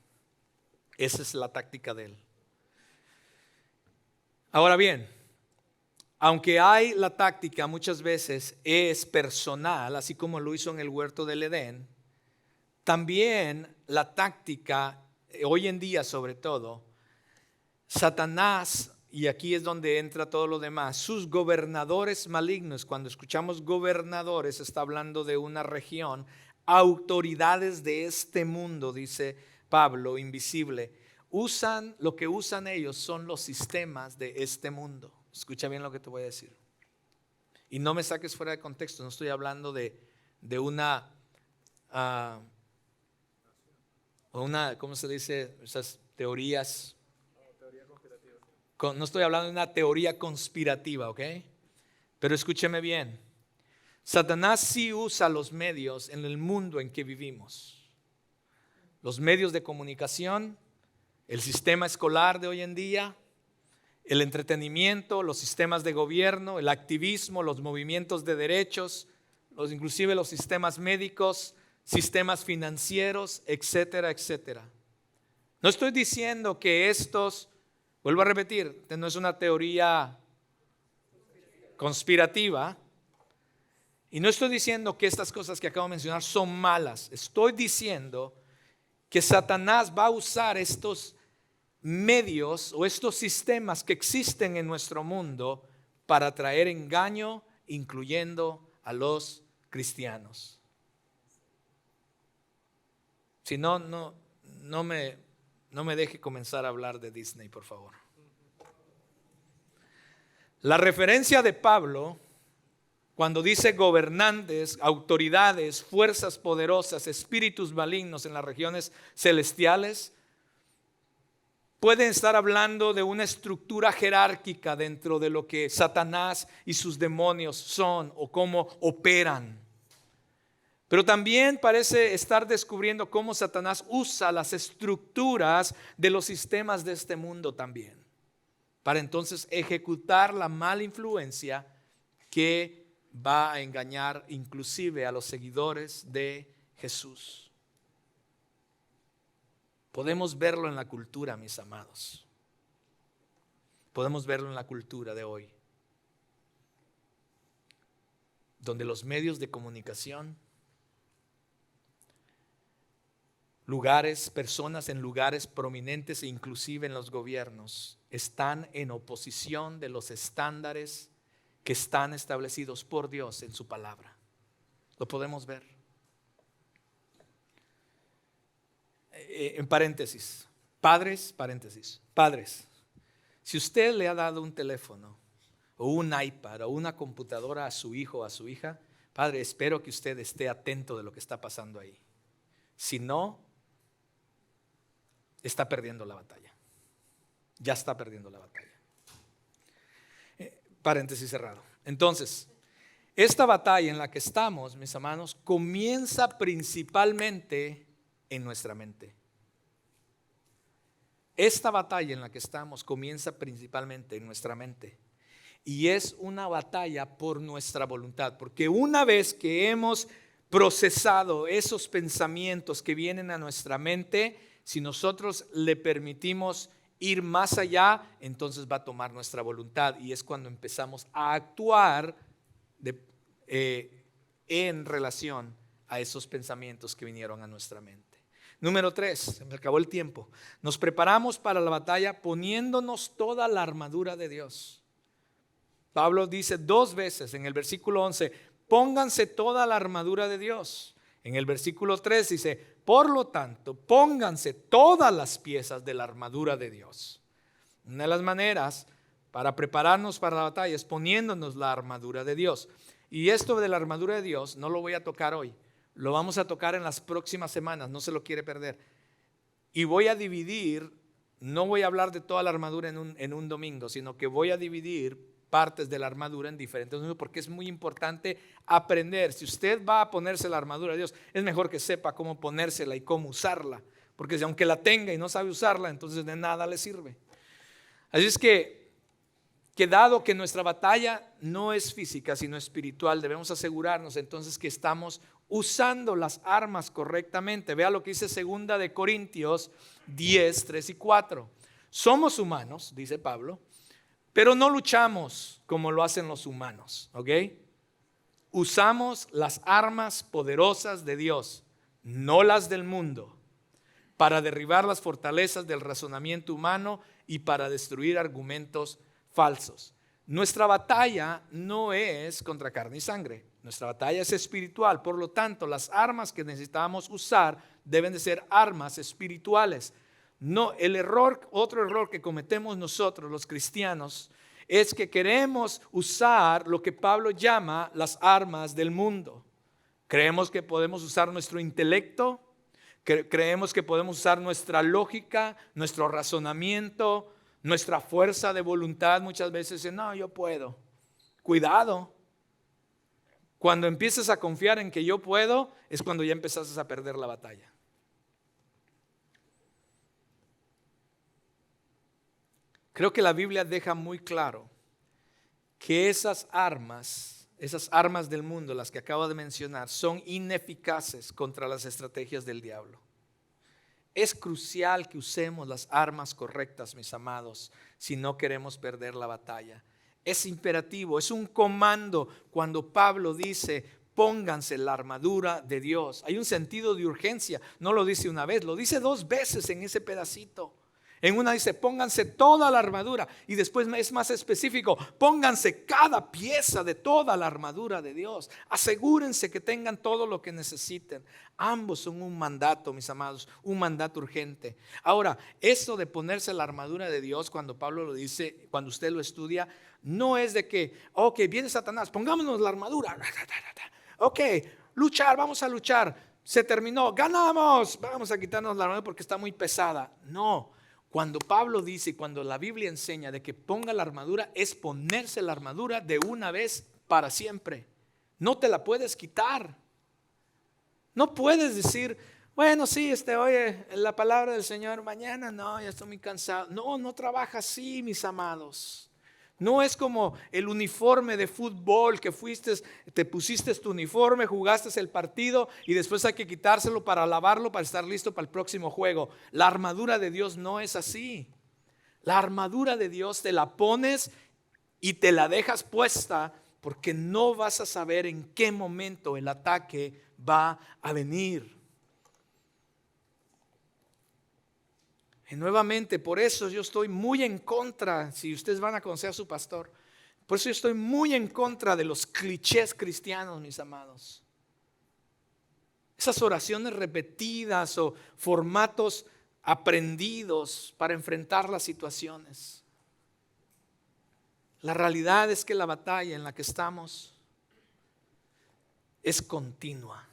Esa es la táctica de él. Ahora bien, aunque hay la táctica muchas veces es personal, así como lo hizo en el huerto del Edén, también la táctica, hoy en día sobre todo, Satanás, y aquí es donde entra todo lo demás, sus gobernadores malignos, cuando escuchamos gobernadores, está hablando de una región, autoridades de este mundo, dice Pablo, invisible, lo que usan ellos son los sistemas de este mundo. Escucha bien lo que te voy a decir. Y no me saques fuera de contexto, no estoy hablando de una, ¿cómo se dice? Esas teorías. No estoy hablando de una teoría conspirativa, ¿ok? Pero escúcheme bien. Satanás sí usa los medios en el mundo en que vivimos. Los medios de comunicación, el sistema escolar de hoy en día, el entretenimiento, los sistemas de gobierno, el activismo, los movimientos de derechos, inclusive los sistemas médicos, sistemas financieros, etcétera, etcétera. No estoy diciendo que estos, vuelvo a repetir, no es una teoría conspirativa. Y no estoy diciendo que estas cosas que acabo de mencionar son malas. Estoy diciendo que Satanás va a usar estos medios o estos sistemas que existen en nuestro mundo para traer engaño, incluyendo a los cristianos. Si no me deje comenzar a hablar de Disney, por favor. La referencia de Pablo, cuando dice gobernantes, autoridades, fuerzas poderosas, espíritus malignos en las regiones celestiales, pueden estar hablando de una estructura jerárquica dentro de lo que Satanás y sus demonios son o cómo operan. Pero también parece estar descubriendo cómo Satanás usa las estructuras de los sistemas de este mundo también, para entonces ejecutar la mala influencia que va a engañar inclusive a los seguidores de Jesús. Podemos verlo en la cultura, mis amados. Podemos verlo en la cultura de hoy, donde los medios de comunicación lugares, personas en lugares prominentes e inclusive en los gobiernos están en oposición de los estándares que están establecidos por Dios en su palabra. Lo podemos ver. En paréntesis, padres, si usted le ha dado un teléfono o un iPad o una computadora a su hijo o a su hija, padre, espero que usted esté atento de lo que está pasando ahí. Si no, está perdiendo la batalla. Ya está perdiendo la batalla. Paréntesis cerrado. Entonces, esta batalla en la que estamos, mis hermanos, comienza principalmente en nuestra mente. Esta batalla en la que estamos comienza principalmente en nuestra mente. Y es una batalla por nuestra voluntad, porque una vez que hemos procesado esos pensamientos que vienen a nuestra mente, si nosotros le permitimos ir más allá, entonces va a tomar nuestra voluntad y es cuando empezamos a actuar en relación a esos pensamientos que vinieron a nuestra mente. Número 3, se me acabó el tiempo. Nos preparamos para la batalla poniéndonos toda la armadura de Dios. Pablo dice 2 veces en el versículo 11, pónganse toda la armadura de Dios. En el versículo 3 dice, por lo tanto, pónganse todas las piezas de la armadura de Dios. Una de las maneras para prepararnos para la batalla es poniéndonos la armadura de Dios. Y esto de la armadura de Dios no lo voy a tocar hoy. Lo vamos a tocar en las próximas semanas, no se lo quiere perder. Y voy a dividir, no voy a hablar de toda la armadura en un domingo, sino que voy a dividir partes de la armadura en diferentes domingos, porque es muy importante aprender. Si usted va a ponerse la armadura de Dios, es mejor que sepa cómo ponérsela y cómo usarla, porque si aunque la tenga y no sabe usarla, entonces de nada le sirve. Así es que dado que nuestra batalla no es física sino espiritual, debemos asegurarnos entonces que estamos usando las armas correctamente. Vea lo que dice 2 de Corintios 10, 3 y 4. Somos humanos, dice Pablo, pero no luchamos como lo hacen los humanos, ¿ok? Usamos las armas poderosas de Dios, no las del mundo, para derribar las fortalezas del razonamiento humano y para destruir argumentos falsos. Nuestra batalla no es contra carne y sangre, nuestra batalla es espiritual. Por lo tanto, las armas que necesitamos usar deben de ser armas espirituales. No, otro error que cometemos nosotros los cristianos es que queremos usar lo que Pablo llama las armas del mundo. Creemos que podemos usar nuestro intelecto, creemos que podemos usar nuestra lógica, nuestro razonamiento, nuestra fuerza de voluntad. Muchas veces dicen, no, yo puedo. Cuidado. Cuando empieces a confiar en que yo puedo, es cuando ya empezaste a perder la batalla. Creo que la Biblia deja muy claro que esas armas del mundo, las que acabo de mencionar, son ineficaces contra las estrategias del diablo. Es crucial que usemos las armas correctas, mis amados, si no queremos perder la batalla. Es imperativo, es un comando cuando Pablo dice, pónganse la armadura de Dios. Hay un sentido de urgencia, no lo dice una vez, lo dice 2 veces en ese pedacito. En una dice, pónganse toda la armadura, y después es más específico, pónganse cada pieza de toda la armadura de Dios. Asegúrense que tengan todo lo que necesiten. Ambos son un mandato, mis amados, un mandato urgente. Ahora, eso de ponerse la armadura de Dios, cuando Pablo lo dice, cuando usted lo estudia, no es de que, ok, viene Satanás, pongámonos la armadura. Ok, luchar, vamos a luchar. Se terminó, ganamos, vamos a quitarnos la armadura porque está muy pesada. No. Cuando Pablo dice y cuando la Biblia enseña de que ponga la armadura, es ponerse la armadura de una vez para siempre. No te la puedes quitar. No puedes decir, bueno, sí, oye, la palabra del Señor, mañana no, ya estoy muy cansado. No trabaja así, mis amados. No es como el uniforme de fútbol que te pusiste tu uniforme, jugaste el partido y después hay que quitárselo para lavarlo para estar listo para el próximo juego. La armadura de Dios no es así. La armadura de Dios te la pones y te la dejas puesta porque no vas a saber en qué momento el ataque va a venir. Y nuevamente, por eso yo estoy muy en contra, si ustedes van a conocer a su pastor, por eso yo estoy muy en contra de los clichés cristianos, mis amados. Esas oraciones repetidas o formatos aprendidos para enfrentar las situaciones. La realidad es que la batalla en la que estamos es continua.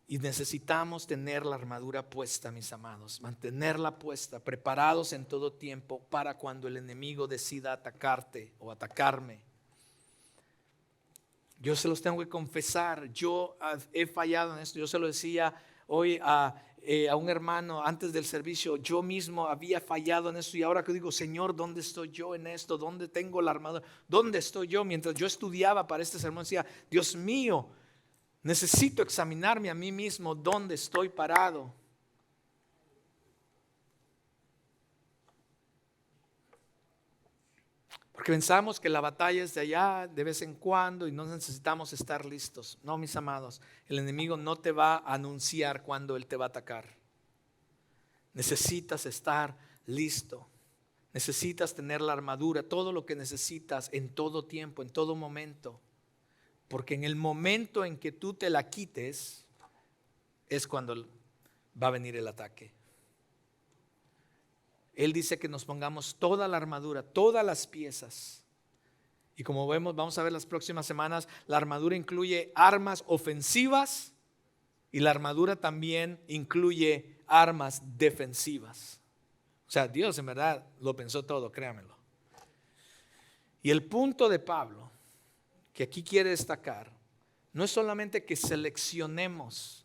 Y necesitamos tener la armadura puesta, mis amados, mantenerla puesta, preparados en todo tiempo para cuando el enemigo decida atacarte o atacarme. Yo se los tengo que confesar, yo he fallado en esto. Yo se lo decía hoy a un hermano antes del servicio, yo mismo había fallado en esto y ahora que digo, Señor, ¿dónde estoy yo en esto? ¿Dónde tengo la armadura? ¿Dónde estoy yo? Mientras yo estudiaba para este sermón decía, Dios mío, necesito examinarme a mí mismo dónde estoy parado. Porque pensamos que la batalla es de allá de vez en cuando y no necesitamos estar listos. No, mis amados, el enemigo no te va a anunciar cuando él te va a atacar. Necesitas estar listo. Necesitas tener la armadura, todo lo que necesitas en todo tiempo, en todo momento. Porque en el momento en que tú te la quites, es cuando va a venir el ataque. Él dice que nos pongamos toda la armadura, todas las piezas. Y como vemos, vamos a ver las próximas semanas, la armadura incluye armas ofensivas y la armadura también incluye armas defensivas. O sea, Dios en verdad lo pensó todo, créanmelo. Y el punto de Pablo, que aquí quiere destacar, no es solamente que seleccionemos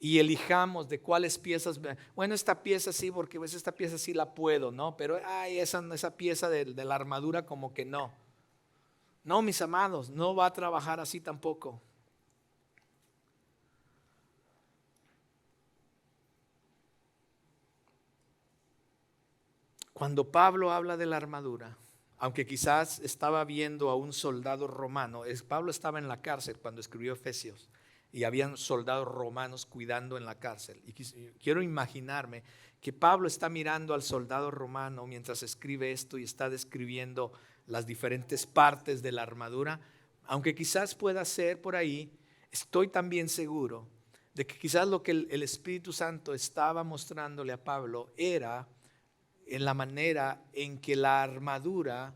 y elijamos de cuáles piezas, bueno, esta pieza sí, porque pues esta pieza sí la puedo, ¿no? Pero esa pieza de la armadura como que no. No, mis amados, no va a trabajar así tampoco. Cuando Pablo habla de la armadura, aunque quizás estaba viendo a un soldado romano, Pablo estaba en la cárcel cuando escribió Efesios. Y habían soldados romanos cuidando en la cárcel. Y quiero imaginarme que Pablo está mirando al soldado romano mientras escribe esto y está describiendo las diferentes partes de la armadura. Aunque quizás pueda ser por ahí, estoy también seguro de que quizás lo que el Espíritu Santo estaba mostrándole a Pablo era en la manera en que la armadura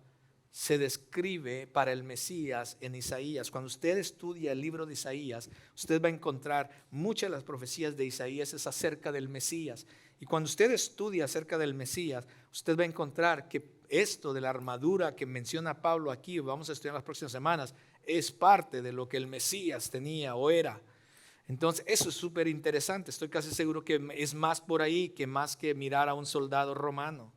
se describe para el Mesías en Isaías. Cuando usted estudia el libro de Isaías, usted va a encontrar muchas de las profecías de Isaías es acerca del Mesías. Y cuando usted estudia acerca del Mesías, usted va a encontrar que esto de la armadura que menciona Pablo aquí, vamos a estudiar en las próximas semanas, es parte de lo que el Mesías tenía o era. Entonces eso es súper interesante. Estoy casi seguro que es más por ahí que más que mirar a un soldado romano.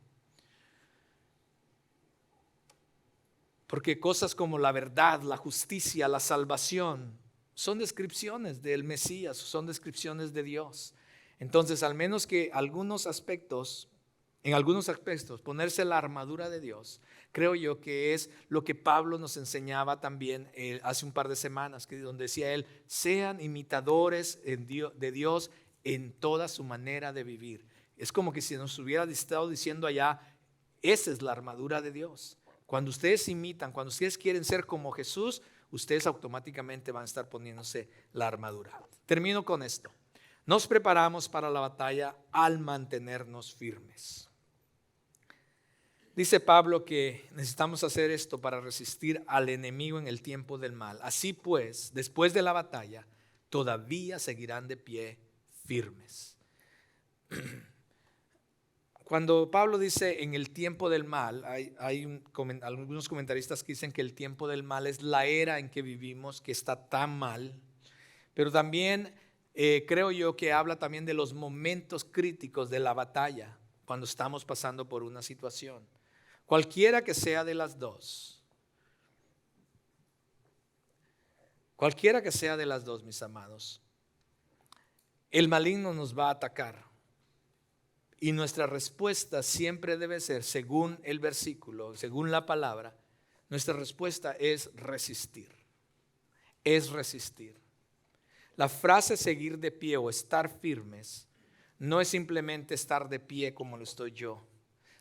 Porque cosas como la verdad, la justicia, la salvación son descripciones del Mesías, son descripciones de Dios. Entonces, al menos que en algunos aspectos, ponerse la armadura de Dios, creo yo que es lo que Pablo nos enseñaba también hace un par de semanas, donde decía él, sean imitadores de Dios en toda su manera de vivir. Es como que si nos hubiera estado diciendo allá, esa es la armadura de Dios. Cuando ustedes imitan, cuando ustedes quieren ser como Jesús, ustedes automáticamente van a estar poniéndose la armadura. Termino con esto. Nos preparamos para la batalla al mantenernos firmes. Dice Pablo que necesitamos hacer esto para resistir al enemigo en el tiempo del mal. Así pues, después de la batalla, todavía seguirán de pie firmes. Cuando Pablo dice en el tiempo del mal, hay algunos comentaristas que dicen que el tiempo del mal es la era en que vivimos, que está tan mal, pero también creo yo que habla también de los momentos críticos de la batalla, cuando estamos pasando por una situación. Cualquiera que sea de las dos, mis amados, el maligno nos va a atacar. Y nuestra respuesta siempre debe ser, según el versículo, según la palabra, nuestra respuesta es resistir. Es resistir. La frase seguir de pie o estar firmes no es simplemente estar de pie como lo estoy yo,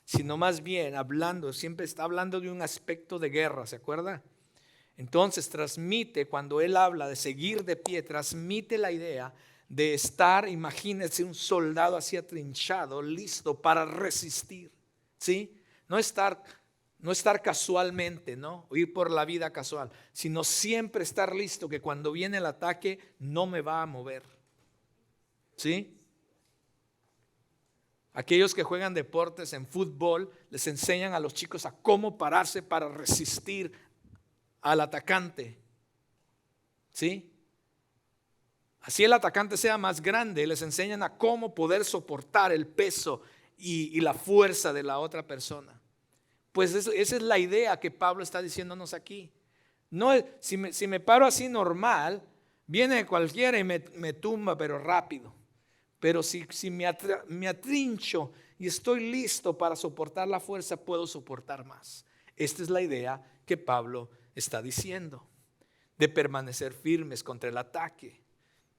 sino más bien hablando, siempre está hablando de un aspecto de guerra, ¿se acuerda? Entonces transmite, cuando él habla de seguir de pie, transmite la idea de estar, imagínense un soldado así atrinchado, listo para resistir, ¿sí? No estar casualmente, ¿no? O ir por la vida casual, sino siempre estar listo, que cuando viene el ataque no me va a mover, ¿sí? Aquellos que juegan deportes en fútbol les enseñan a los chicos a cómo pararse para resistir al atacante, ¿sí? Así el atacante sea más grande, les enseñan a cómo poder soportar el peso y la fuerza de la otra persona. Pues esa es la idea que Pablo está diciéndonos aquí. No, si me paro así normal, viene cualquiera y me tumba, pero rápido. Pero si me atrincho y estoy listo para soportar la fuerza, puedo soportar más. Esta es la idea que Pablo está diciendo, de permanecer firmes contra el ataque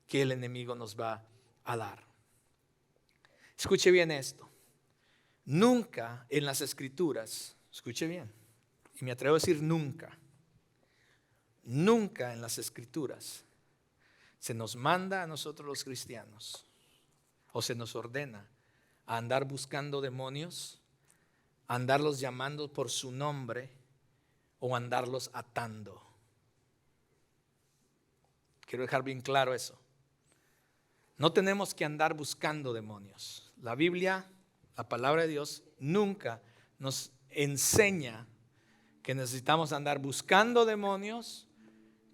que el enemigo nos va a dar. Escuche bien esto. Nunca en las Escrituras, escuche bien, y me atrevo a decir nunca en las Escrituras se nos manda a nosotros los cristianos, o se nos ordena a andar buscando demonios, a andarlos llamando por su nombre o andarlos atando. Quiero dejar bien claro eso. No tenemos que andar buscando demonios. La Biblia, la palabra de Dios, nunca nos enseña que necesitamos andar buscando demonios,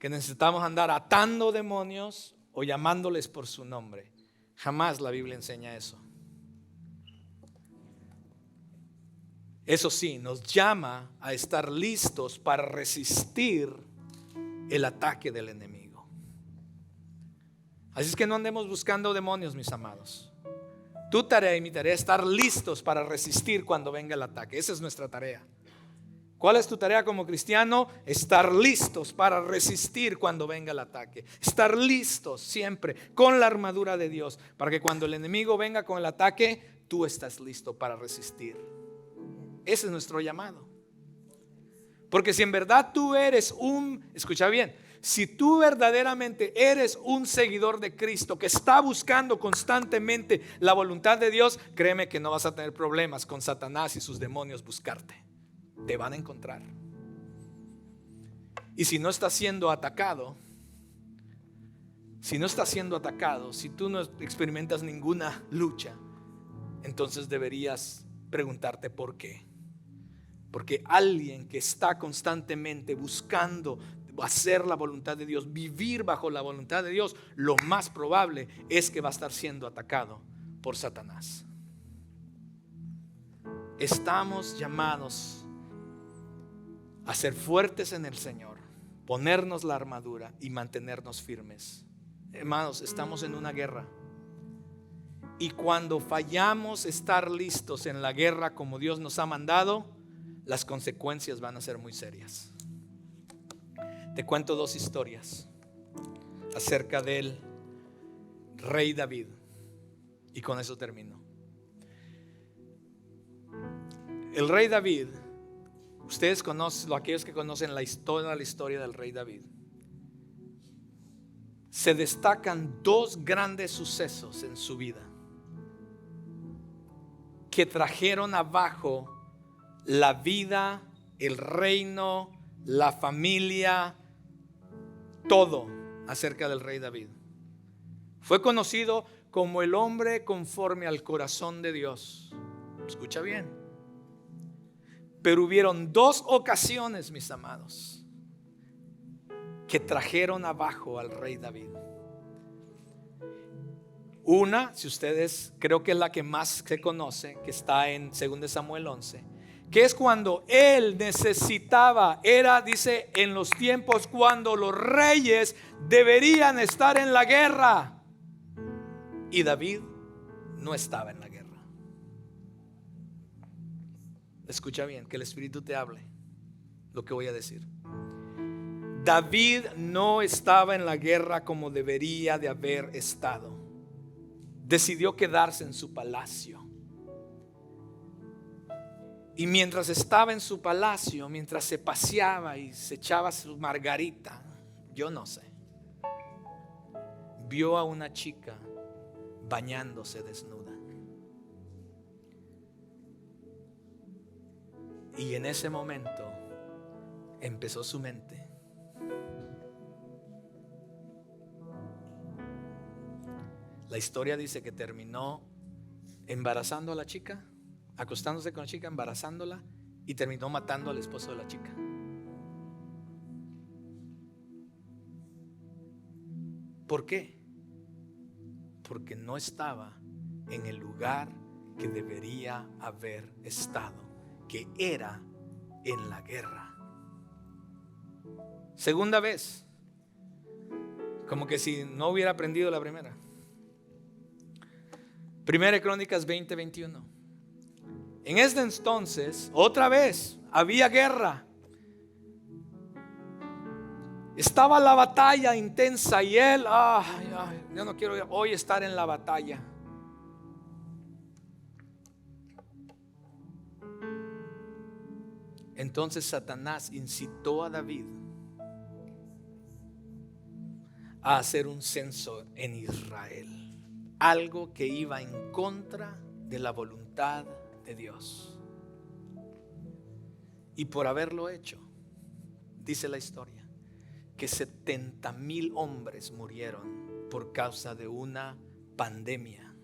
que necesitamos andar atando demonios o llamándoles por su nombre. Jamás la Biblia enseña eso. Eso sí, nos llama a estar listos para resistir el ataque del enemigo. Así es que no andemos buscando demonios, mis amados. Tu tarea y mi tarea es estar listos para resistir cuando venga el ataque. Esa es nuestra tarea. ¿Cuál es tu tarea como cristiano? Estar listos para resistir cuando venga el ataque. Estar listos siempre con la armadura de Dios, para que cuando el enemigo venga con el ataque, tú estás listo para resistir. Ese es nuestro llamado. Porque si en verdad tú eres escucha bien, si tú verdaderamente eres un seguidor de Cristo que está buscando constantemente la voluntad de Dios, créeme que no vas a tener problemas con Satanás y sus demonios buscarte. Te van a encontrar. Y si no estás siendo atacado, si tú no experimentas ninguna lucha, entonces deberías preguntarte por qué. Porque alguien que está constantemente buscando hacer la voluntad de Dios, vivir bajo la voluntad de Dios, lo más probable es que va a estar siendo atacado por Satanás. Estamos llamados a ser fuertes en el Señor, ponernos la armadura y mantenernos firmes. Hermanos, estamos en una guerra. Y cuando fallamos estar listos en la guerra como Dios nos ha mandado, las consecuencias van a ser muy serias. Te cuento dos historias acerca del rey David, y con eso termino. El rey David, ustedes conocen, aquellos que conocen la historia del rey David, se destacan dos grandes sucesos en su vida que trajeron abajo la vida, el reino, la familia, todo acerca del rey David. Fue conocido como el hombre conforme al corazón de Dios. Escucha bien. Pero hubieron dos ocasiones, mis amados, que trajeron abajo al rey David. Una, si ustedes, creo que es la que más se conoce, que está en 2 Samuel 11, que es cuando él necesitaba, dice, en los tiempos cuando los reyes deberían estar en la guerra, y David no estaba en la guerra. Escucha bien, que el Espíritu te hable lo que voy a decir. David no estaba en la guerra como debería de haber estado. decidió quedarse en su palacio. Y mientras estaba en su palacio, mientras se paseaba y se echaba su margarita, yo no sé, vio a una chica bañándose desnuda. Y en ese momento empezó su mente. La historia dice que terminó embarazando a la chica, acostándose con la chica, embarazándola, y terminó matando al esposo de la chica. ¿Por qué? Porque no estaba en el lugar que debería haber estado, que era en la guerra. Segunda vez, como que si no hubiera aprendido la primera. Primera Crónicas 20:21. En este entonces, otra vez, había guerra. Estaba la batalla intensa y él, yo no quiero hoy estar en la batalla. Entonces Satanás incitó a David a hacer un censo en Israel, algo que iba en contra de la voluntad de Dios. Y por haberlo hecho, dice la historia, que 70,000 hombres murieron por causa de una pandemia.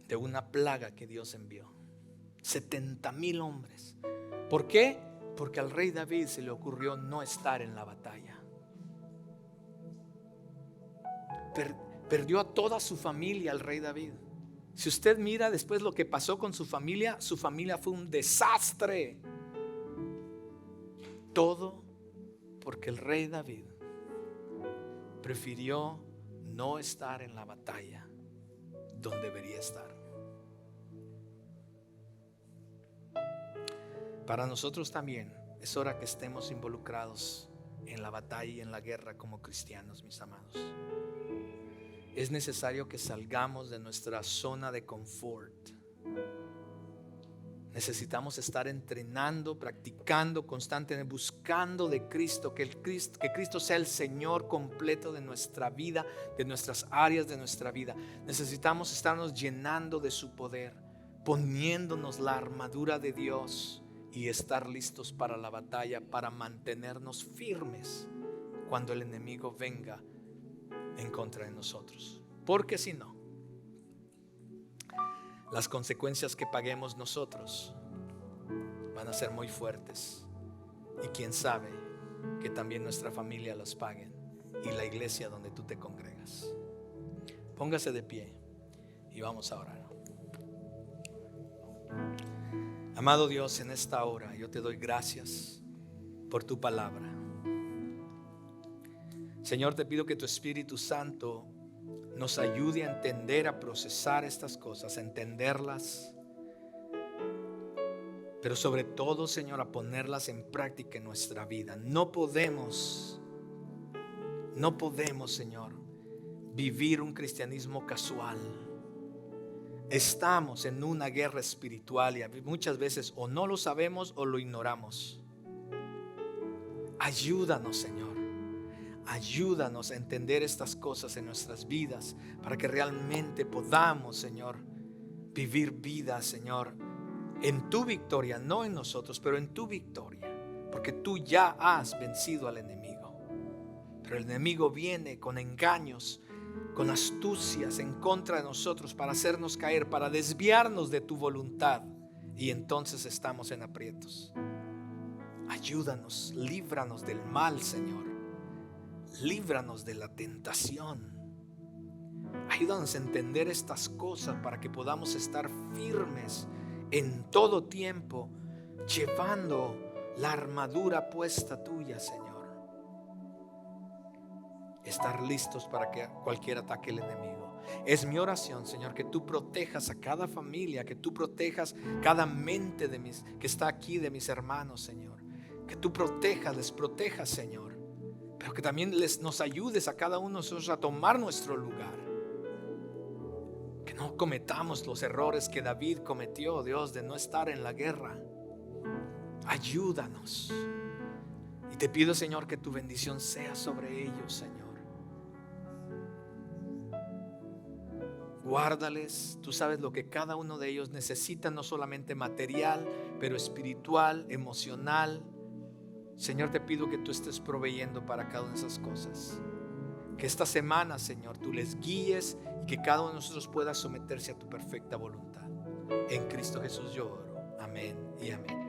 De una plaga que Dios envió. 70,000 hombres. ¿Por qué? Porque al rey David se le ocurrió no estar en la batalla. Perdió a toda su familia el rey David. Si usted mira después lo que pasó con su familia fue un desastre. Todo porque el rey David prefirió no estar en la batalla donde debería estar. Para nosotros también es hora que estemos involucrados en la batalla y en la guerra como cristianos, mis amados. Es necesario que salgamos de nuestra zona de confort. Necesitamos estar entrenando, practicando constantemente, buscando de Cristo, que Cristo sea el Señor completo de nuestra vida, de nuestras áreas de nuestra vida. Necesitamos estarnos llenando de su poder, poniéndonos la armadura de Dios y estar listos para la batalla, para mantenernos firmes cuando el enemigo venga en contra de nosotros. Porque si no, las consecuencias que paguemos nosotros van a ser muy fuertes. Y quién sabe que también nuestra familia las paguen, y la iglesia donde tú te congregas. Póngase de pie y vamos a orar. Amado Dios, en esta hora yo te doy gracias por tu palabra. Señor, te pido que tu Espíritu Santo nos ayude a entender, a procesar estas cosas, a entenderlas, pero sobre todo, Señor, a ponerlas en práctica en nuestra vida. No podemos, Señor, vivir un cristianismo casual. Estamos en una guerra espiritual y muchas veces o no lo sabemos o lo ignoramos. Ayúdanos, Señor. Ayúdanos a entender estas cosas en nuestras vidas para que realmente podamos, Señor, vivir vida, Señor, en tu victoria, no en nosotros, pero en tu victoria, porque tú ya has vencido al enemigo. Pero el enemigo viene con engaños, con astucias en contra de nosotros para hacernos caer, para desviarnos de tu voluntad, y entonces estamos en aprietos. Ayúdanos, líbranos del mal, Señor. Líbranos de la tentación. Ayúdanos a entender estas cosas para que podamos estar firmes en todo tiempo, llevando la armadura puesta tuya, Señor. Estar listos para que cualquier ataque del enemigo. Es mi oración, Señor, que tú protejas a cada familia, que tú protejas cada mente que está aquí, de mis hermanos, Señor. Que tú les protejas, Señor. pero que también nos ayudes a cada uno de nosotros a tomar nuestro lugar. Que no cometamos los errores que David cometió, Dios, de no estar en la guerra. Ayúdanos. Y te pido, Señor, que tu bendición sea sobre ellos, Señor. Guárdales. Tú sabes lo que cada uno de ellos necesita, no solamente material, pero espiritual, emocional. Señor, te pido que tú estés proveyendo para cada una de esas cosas. Que esta semana, Señor, tú les guíes y que cada uno de nosotros pueda someterse a tu perfecta voluntad. En Cristo Jesús yo oro. Amén y amén.